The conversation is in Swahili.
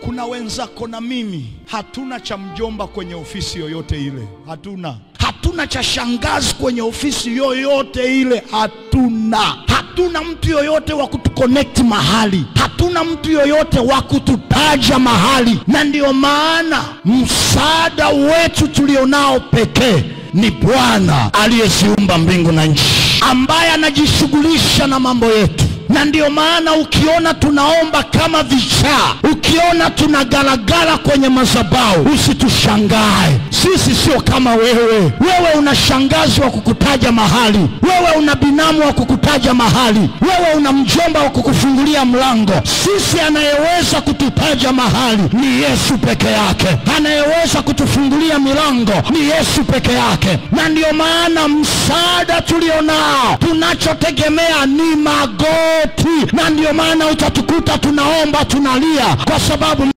Kuna wenzako na mimi hatuna cha mjomba kwenye ofisi yoyote ile, hatuna cha shangazi kwenye ofisi yoyote ile, hatuna mtu yoyote wa kutuconnect mahali, hatuna mtu yoyote wa kututaja mahali. Na ndio maana msaada wetu tulionao pekee ni Bwana aliyeziumba mbingu na nchi, ambaye anajishughulisha na mambo yetu. Na ndio maana ukiona tunaomba kama vichaa, ukiona tunagalagala kwenye madhabahu, usitushangae. Sisi sio kama wewe. Wewe una shangazi wa kukutaja mahali, wewe una binamu wa kukutaja mahali, wewe una mjomba wa kukufungulia mlango. Sisi anayeweza kututaja mahali ni Yesu peke yake, anayeweza kutufungulia milango ni Yesu peke yake. Na ndio maana msaada tulionao, tunachotegemea ni magoti. Na ndio maana utatukuta tunaomba, tunalia, kwa sababu